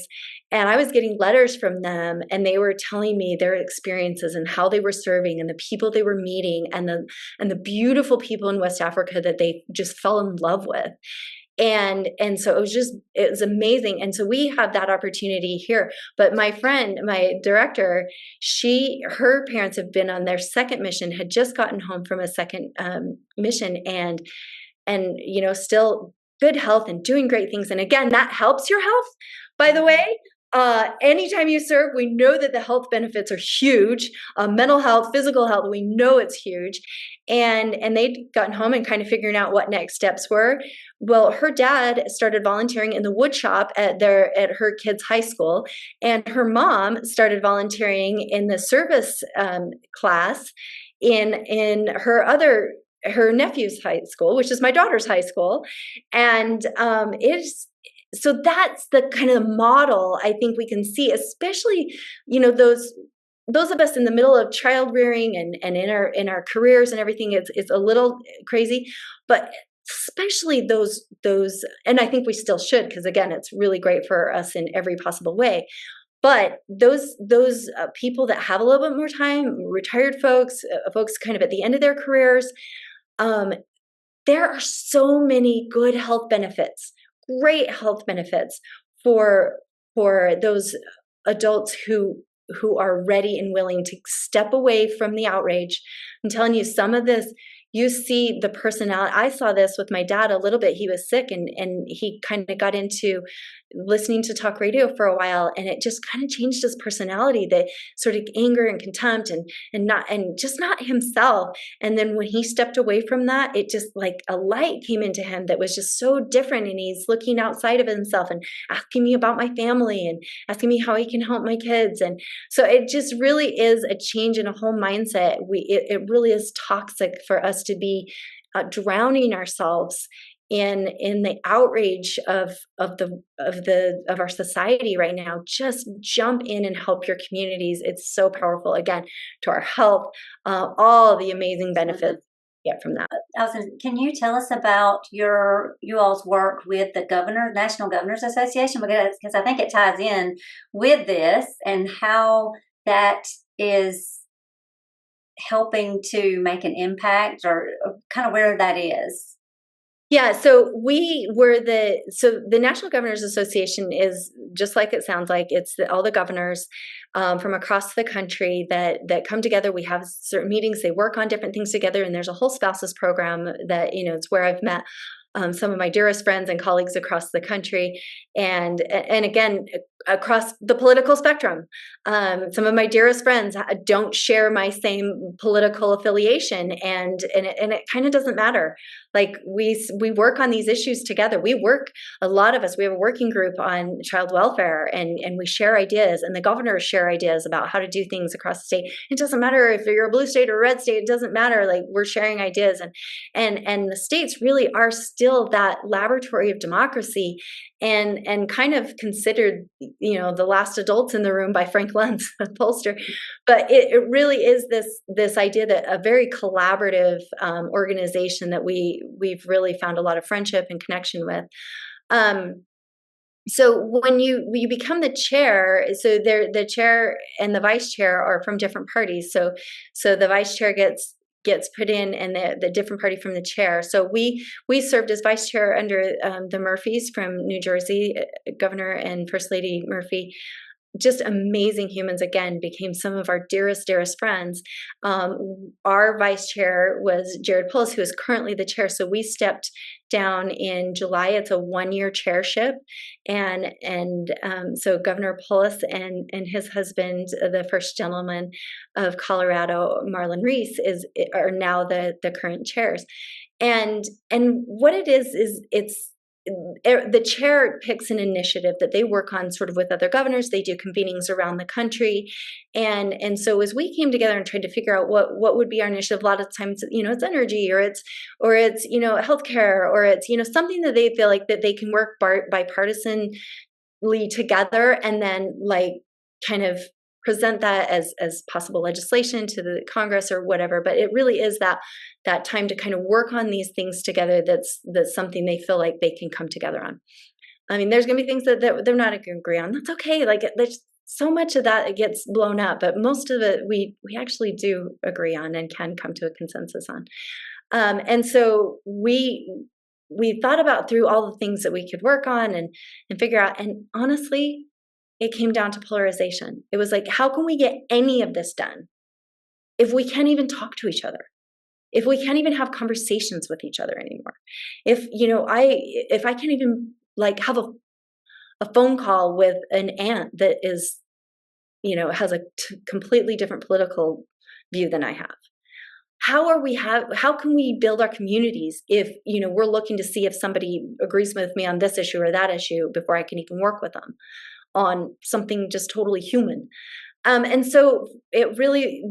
and I was getting letters from them, and they were telling me their experiences and how they were serving and the people they were meeting and the beautiful people in West Africa that they just fell in love with. And so it was amazing. And so we have that opportunity here. But my friend, my director, her parents have been on their second mission, had just gotten home from a second mission, and still good health and doing great things. And again, that helps your health, by the way. Anytime you serve, we know that the health benefits are huge. Mental health, physical health, we know it's huge. And they'd gotten home and kind of figuring out what next steps were. Well, her dad started volunteering in the wood shop at her kids' high school, and her mom started volunteering in the service class in her nephew's high school, which is my daughter's high school. And so that's the kind of model I think we can see, especially, those of us in the middle of child rearing and in our careers and everything. It's a little crazy, but especially those, and I think we still should, because again, it's really great for us in every possible way. But those people that have a little bit more time, retired folks kind of at the end of their careers, there are so many good health benefits, great health benefits for those adults who are ready and willing to step away from the outrage. I'm telling you, some of this, you see the personality. I saw this with my dad a little bit. He was sick, and he kind of got into listening to talk radio for a while, and it just kind of changed his personality, that sort of anger and contempt and just not himself. And then when he stepped away from that, it just like a light came into him that was just so different. And he's looking outside of himself and asking me about my family and asking me how he can help my kids. And so it just really is a change in a whole mindset. It really is toxic for us to be drowning ourselves in the outrage of our society right now. Just jump in and help your communities. It's so powerful, again, to our health, all the amazing benefits you get from that. Can you tell us about you all's work with the National Governors Association? Because I think it ties in with this, and how that is helping to make an impact, or kind of where that is. Yeah, so the National Governors Association is just like it sounds like. It's all the governors from across the country that come together. We have certain meetings. They work on different things together, and there's a whole spouses program that it's where I've met some of my dearest friends and colleagues across the country, and again across the political spectrum. Some of my dearest friends don't share my same political affiliation, and it kind of doesn't matter. Like we work on these issues together. A lot of us, we have a working group on child welfare, and we share ideas, and the governors share ideas about how to do things across the state. It doesn't matter if you're a blue state or a red state. It doesn't matter. Like, we're sharing ideas, and the states really are still that laboratory of democracy, and kind of considered, the last adults in the room by Frank Luntz pollster. But it really is this idea that a very collaborative organization that we've really found a lot of friendship and connection with. So when you become the chair, so the chair and the vice chair are from different parties. So the vice chair gets put in, and the different party from the chair. So we served as vice chair under the Murphys from New Jersey, Governor and First Lady Murphy. Just amazing humans, again, became some of our dearest friends. Our vice chair was Jared Pullis, who is currently the chair. So we stepped down in July. It's a 1-year chairship. And so Governor Pullis and his husband, the first gentleman of Colorado, Marlon Reese, are now the current chairs. And what it is it's the chair picks an initiative that they work on sort of with other governors. They do convenings around the country. And so as we came together and tried to figure out what would be our initiative, a lot of times, it's energy or it's, healthcare, or it's, something that they feel like that they can work bipartisanly together, and then like kind of present that as possible legislation to the Congress or whatever. But it really is that time to kind of work on these things together. That's something they feel like they can come together on. I mean, there's going to be things that they're not going to agree on. That's okay. Like, there's so much of that, it gets blown up, but most of it we actually do agree on and can come to a consensus on. And so we thought about through all the things that we could work on and figure out. And honestly, it came down to polarization. It was like, how can we get any of this done if we can't even talk to each other? If we can't even have conversations with each other anymore? If I can't even like have a phone call with an aunt that is, has a completely different political view than I have. How can we build our communities if, we're looking to see if somebody agrees with me on this issue or that issue before I can even work with them on something just totally human? And so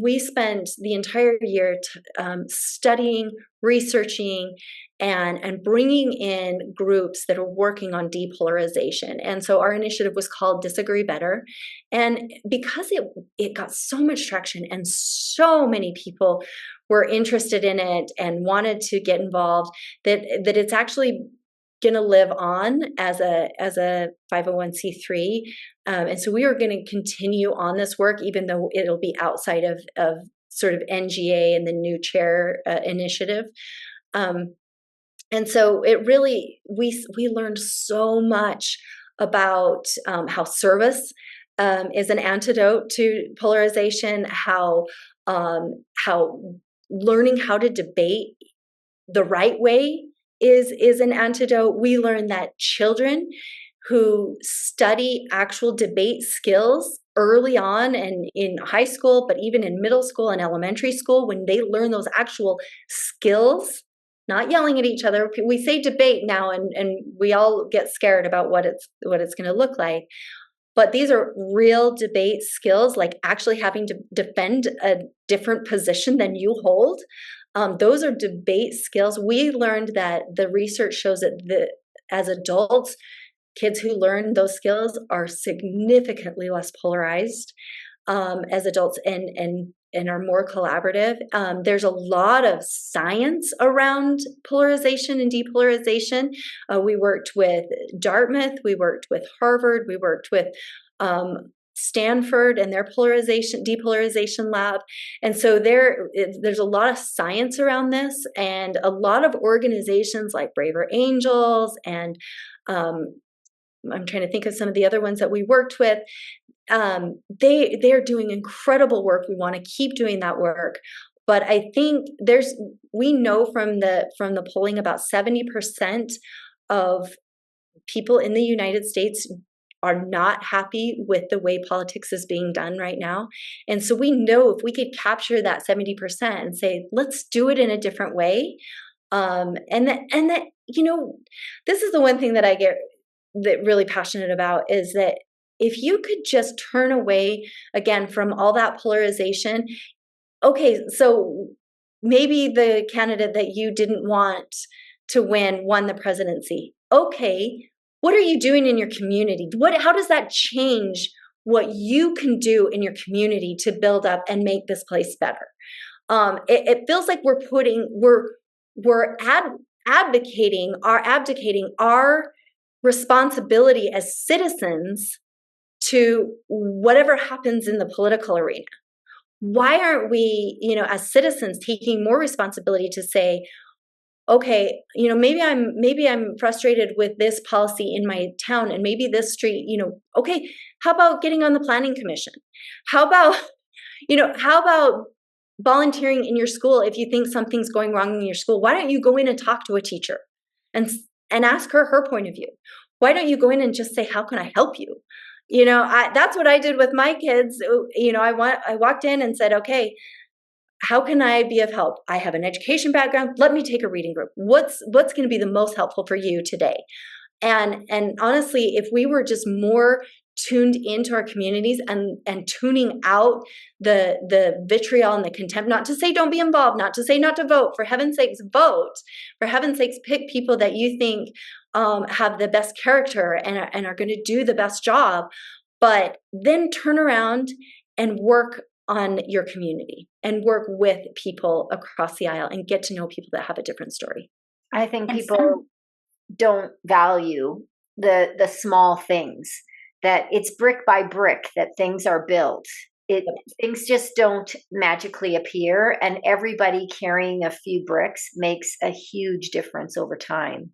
we spent the entire year studying, researching, and bringing in groups that are working on depolarization. And so our initiative was called Disagree Better. And because it got so much traction and so many people were interested in it and wanted to get involved, that it's actually going to live on as a 501c3. And so we are going to continue on this work, even though it'll be outside of sort of NGA and the new chair initiative. And so it really, we learned so much about how service is an antidote to polarization, how learning how to debate the right way is an antidote. We learned that children who study actual debate skills early on and in high school, but even in middle school and elementary school, when they learn those actual skills, not yelling at each other. We say debate now and we all get scared about what it's going to look like. But these are real debate skills, like actually having to defend a different position than you hold. Those are debate skills. We learned that the research shows that as adults, kids who learn those skills are significantly less polarized as adults and are more collaborative. There's a lot of science around polarization and depolarization. We worked with Dartmouth, we worked with Harvard, we worked with Stanford and their depolarization lab. And so there's a lot of science around this, and a lot of organizations like Braver Angels and I'm trying to think of some of the other ones that we worked with. They're doing incredible work. We want to keep doing that work. But I think we know from the polling, about 70% of people in the United States are not happy with the way politics is being done right now. And so we know if we could capture that 70% and say, let's do it in a different way. And that, this is the one thing that I get really passionate about, is that if you could just turn away again from all that polarization. Okay, so maybe the candidate that you didn't want to won the presidency. Okay, what are you doing in your community? How does that change what you can do in your community to build up and make this place better? It feels like we're abdicating our responsibility as citizens to whatever happens in the political arena. Why aren't we, as citizens, taking more responsibility to say, okay, maybe I'm frustrated with this policy in my town, and maybe this street, okay, how about getting on the planning commission? How about volunteering in your school? If you think something's going wrong in your school, why don't you go in and talk to a teacher and ask her point of view? Why don't you go in and just say, how can I help you? That's what I did with my kids. I walked in and said, okay, how can I be of help? I have an education background. Let me take a reading group. What's going to be the most helpful for you today? And honestly, if we were just more tuned into our communities and tuning out the vitriol and the contempt, not to say don't be involved, not to say not to vote, for heaven's sakes, vote, for heaven's sakes, pick people that you think have the best character and are going to do the best job, but then turn around and work on your community and work with people across the aisle and get to know people that have a different story. I think people don't value the small things, that it's brick by brick that things are built. Things just don't magically appear, and everybody carrying a few bricks makes a huge difference over time.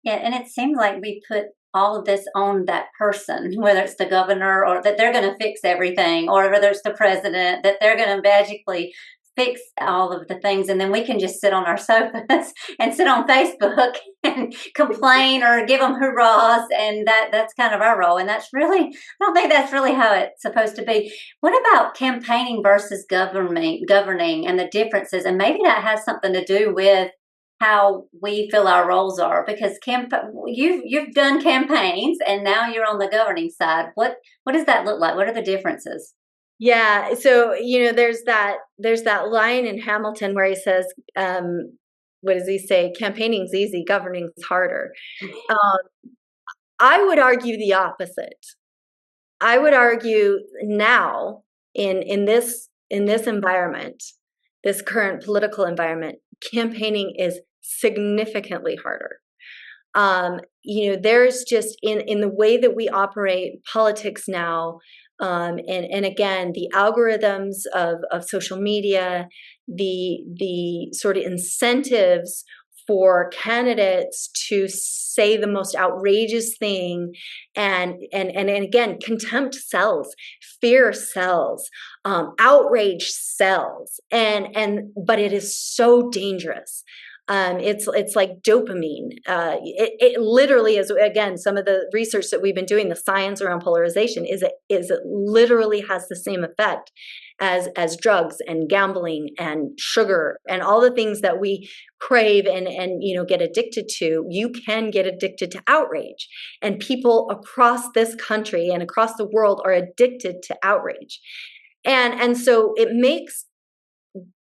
Yeah, and it seems like we put all of this on that person, whether it's the governor or that they're going to fix everything, or whether it's the president, that they're going to magically fix all of the things, and then we can just sit on our sofas and sit on Facebook and complain or give them hurrahs, and that's kind of our role. And that's really, I don't think that's really how it's supposed to be. What about campaigning versus governing and the differences? And maybe that has something to do with how we feel our roles are, because you've done campaigns and now you're on the governing side. What does that look like? What are the differences? Yeah, so there's that line in Hamilton where he says, what does he say? Campaigning's easy, governing's harder. I would argue the opposite. I would argue now in this environment, this current political environment, campaigning is significantly harder. There's just in the way that we operate politics now, and again, the algorithms of social media, the sort of incentives for candidates to say the most outrageous thing, and again, contempt sells, fear sells, outrage sells, but it is so dangerous. It's like dopamine. It literally is, again, some of the research that we've been doing, the science around polarization is it literally has the same effect as drugs and gambling and sugar and all the things that we crave and get addicted to. You can get addicted to outrage, and people across this country and across the world are addicted to outrage. And so it makes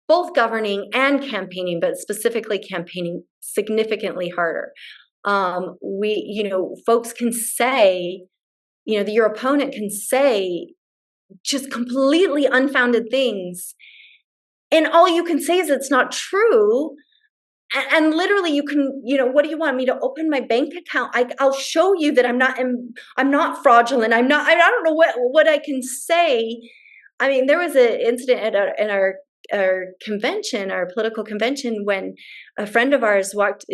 both governing and campaigning, but specifically campaigning, significantly harder. Folks can say, your opponent can say just completely unfounded things, and all you can say is it's not true. And literally, you can, what do you want me to open my bank account? I'll show you that I'm not fraudulent. I don't know what I can say. I mean, there was an incident in our convention, our political convention, when a friend of ours walked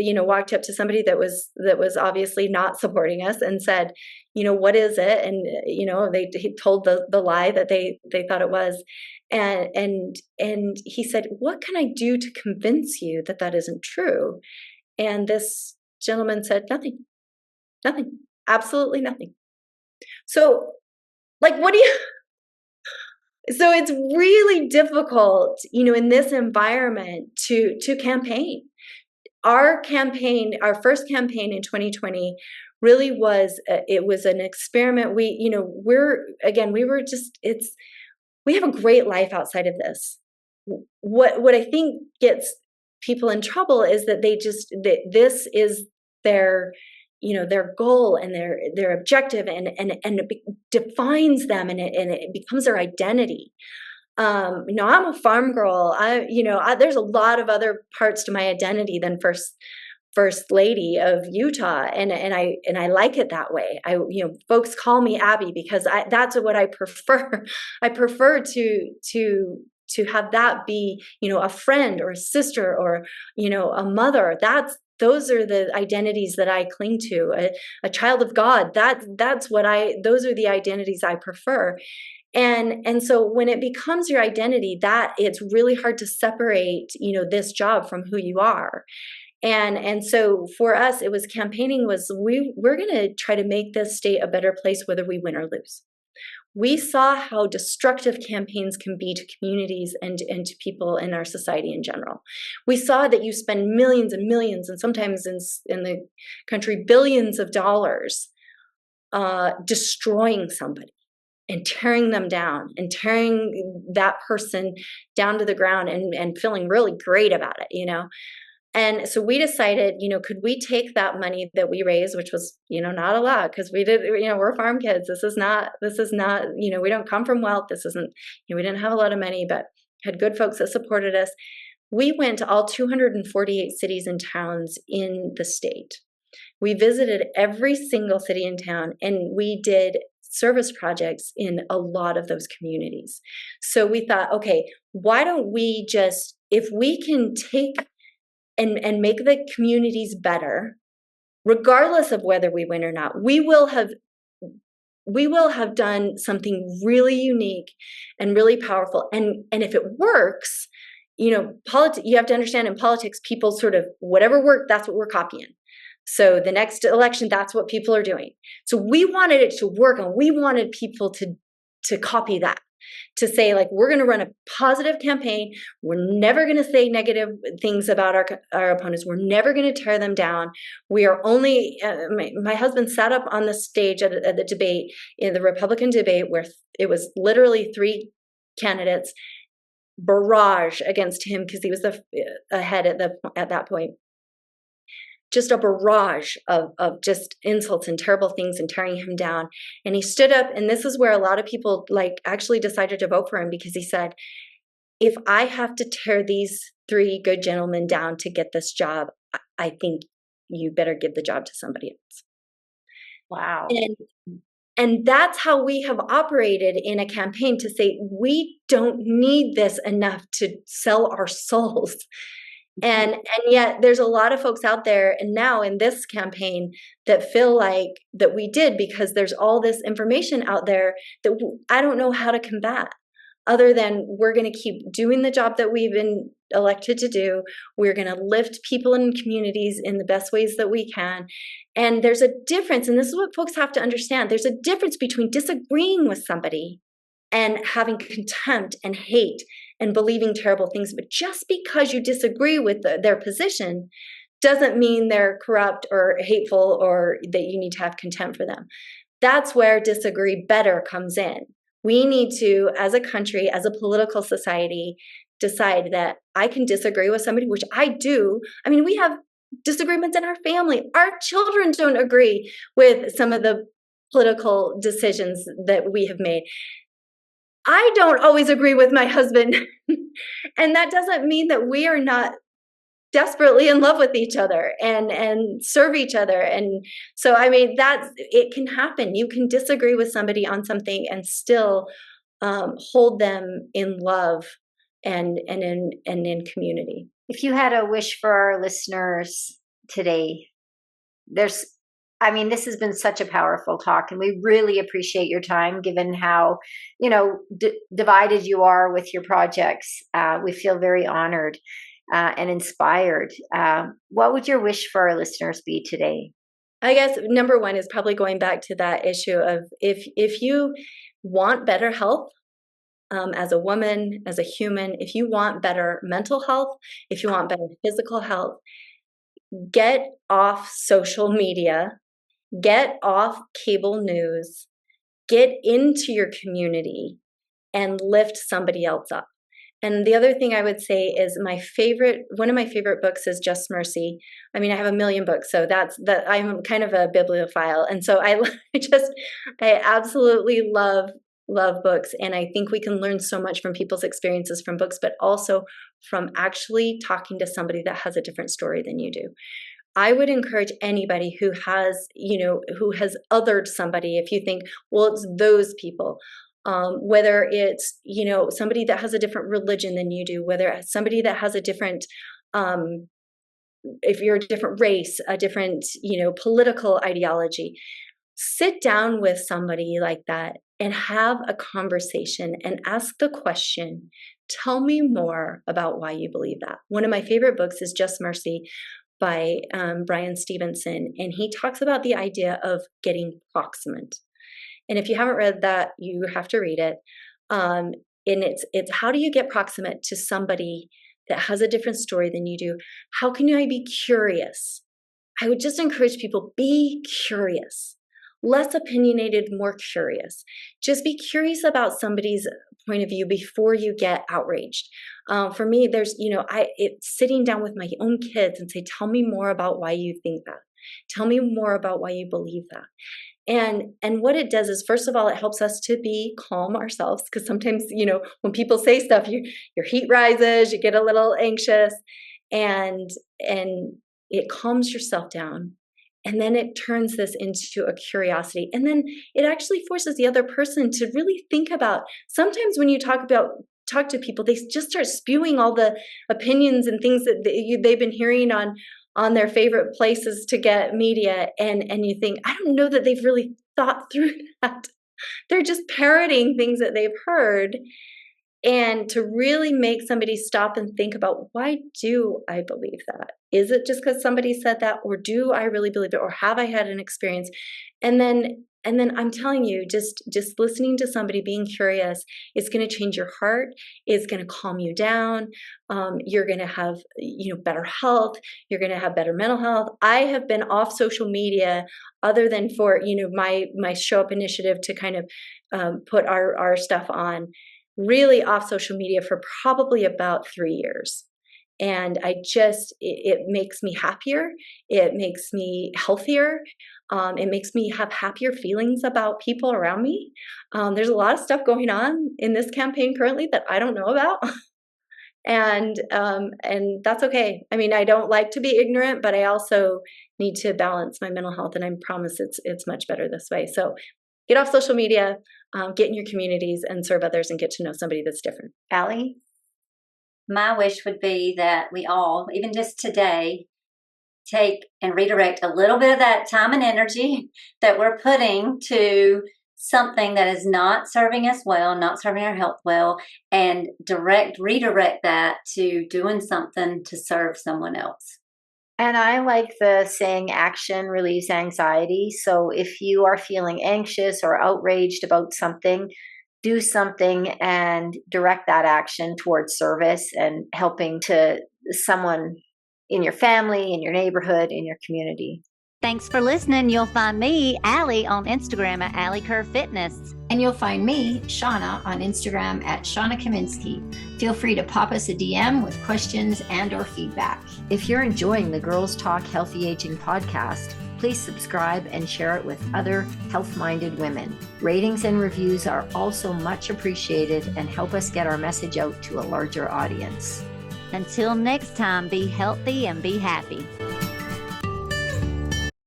up to somebody that was obviously not supporting us and said, what is it? And he told the lie that they thought it was, and he said, what can I do to convince you that isn't true? And this gentleman said, nothing, absolutely nothing. So, what do you? So it's really difficult, in this environment to campaign. Our first campaign in 2020 really was, it was an experiment. We have a great life outside of this. What I think gets people in trouble is that this is their goal and their objective, and it defines them, and it becomes their identity. I'm a farm girl. There's a lot of other parts to my identity than first lady of Utah, and I like it that way. Folks call me Abby because that's what I prefer. I prefer to have that be, a friend or a sister or, a mother. Those are the identities that I cling to. A child of God. Those are the identities I prefer. And so when it becomes your identity, that it's really hard to separate, this job from who you are. And so for us, it was campaigning we're going to try to make this state a better place, whether we win or lose. we saw how destructive campaigns can be to communities and to people in our society in general. We saw that you spend millions and millions, and sometimes in the country, billions of dollars destroying somebody and tearing them down and tearing that person down to the ground and feeling really great about it, And so we decided, could we take that money that we raised, which was, not a lot, because we did, we're farm kids. This is not, we don't come from wealth. This isn't, we didn't have a lot of money, but had good folks that supported us. We went to all 248 cities and towns in the state. We visited every single city and town, and we did service projects in a lot of those communities. So we thought, okay, why don't we just, if we can take and make the communities better, regardless of whether we win or not, we will have done something really unique and really powerful. And if it works, you have to understand, in politics, people sort of, whatever worked, that's what we're copying. So the next election, that's what people are doing. So we wanted it to work, and we wanted people to copy that, to say, like, we're going to run a positive campaign. We're never going to say negative things about our opponents. We're never going to tear them down. We are only, my husband sat up on the stage at the debate, in the Republican debate, where it was literally 3 candidates, barrage against him, because he was ahead at that point. Just a barrage of just insults and terrible things and tearing him down. And he stood up, and this is where a lot of people actually decided to vote for him, because he said, if I have to tear these 3 good gentlemen down to get this job, I think you better give the job to somebody else. Wow. And that's how we have operated in a campaign, to say, we don't need this enough to sell our souls. And yet there's a lot of folks out there, and now in this campaign, that feel like that we did, because there's all this information out there that I don't know how to combat, other than we're going to keep doing the job that we've been elected to do. We're going to lift people in communities in the best ways that we can. And there's a difference, and this is what folks have to understand. There's a difference between disagreeing with somebody and having contempt and hate and believing terrible things. But just because you disagree with their position doesn't mean they're corrupt or hateful, or that you need to have contempt for them. That's where disagree better comes in. We need to, as a country, as a political society, decide that I can disagree with somebody, which I do. I mean, we have disagreements in our family. Our children don't agree with some of the political decisions that we have made. I don't always agree with my husband. And that doesn't mean that we are not desperately in love with each other and serve each other. And so, I mean, it can happen. You can disagree with somebody on something and still hold them in love and in community. If you had a wish for our listeners today, this has been such a powerful talk, and we really appreciate your time, given how, divided you are with your projects. We feel very honored and inspired. What would your wish for our listeners be today? I guess number one is probably going back to that issue of, if you want better health, as a woman, as a human, if you want better mental health, if you want better physical health, get off social media. Get off cable news, get into your community, and lift somebody else up. And the other thing I would say is one of my favorite books is Just Mercy. I mean, I have a million books, so I'm kind of a bibliophile. And so I absolutely love books. And I think we can learn so much from people's experiences from books, but also from actually talking to somebody that has a different story than you do. I would encourage anybody who has othered somebody, if you think, well, it's those people, whether it's, somebody that has a different religion than you do, whether it's somebody that has a different, if you're a different race, a different, political ideology, sit down with somebody like that and have a conversation and ask the question, tell me more about why you believe that. One of my favorite books is Just Mercy by Brian Stevenson, and he talks about the idea of getting proximate. And if you haven't read that, you have to read it. And it's how do you get proximate to somebody that has a different story than you do? How can I be curious? I would just encourage people, be curious. Less opinionated, more curious. Just be curious about somebody's point of view before you get outraged. For me, there's, it's sitting down with my own kids and say, tell me more about why you think that. Tell me more about why you believe that. And what it does is, first of all, it helps us to be calm ourselves, because sometimes, when people say stuff, your heat rises, you get a little anxious, and it calms yourself down. And then it turns this into a curiosity. And then it actually forces the other person to really think about, sometimes when you talk to people, they just start spewing all the opinions and things that they've been hearing on their favorite places to get media. And you think, I don't know that they've really thought through that. They're just parroting things that they've heard. And to really make somebody stop and think about, why do I believe that? Is it just because somebody said that, or do I really believe it, or have I had an experience? And then I'm telling you, just listening to somebody, being curious, it's going to change your heart. It's going to calm you down. You're going to have, better health. You're going to have better mental health. I have been off social media, other than for, my Show Up initiative to kind of put our stuff on, really off social media for probably about 3 years. And it makes me happier. It makes me healthier. It makes me have happier feelings about people around me. There's a lot of stuff going on in this campaign currently that I don't know about. And that's okay. I mean, I don't like to be ignorant, but I also need to balance my mental health. And I promise it's much better this way. So get off social media, get in your communities and serve others, and get to know somebody that's different. Alli? My wish would be that we all, even just today, take and redirect a little bit of that time and energy that we're putting to something that is not serving us well, not serving our health well, and redirect that to doing something to serve someone else. And I like the saying, action relieves anxiety. So if you are feeling anxious or outraged about something, do something and direct that action towards service and helping to someone in your family, in your neighborhood, in your community. Thanks for listening. You'll find me, Alli, on Instagram at Alli Kerr Fitness. And you'll find me, Shawna, on Instagram at Shawna Kaminski. Feel free to pop us a DM with questions and or feedback. If you're enjoying the Girls Talk Healthy Aging podcast, please subscribe and share it with other health-minded women. Ratings and reviews are also much appreciated and help us get our message out to a larger audience. Until next time, be healthy and be happy.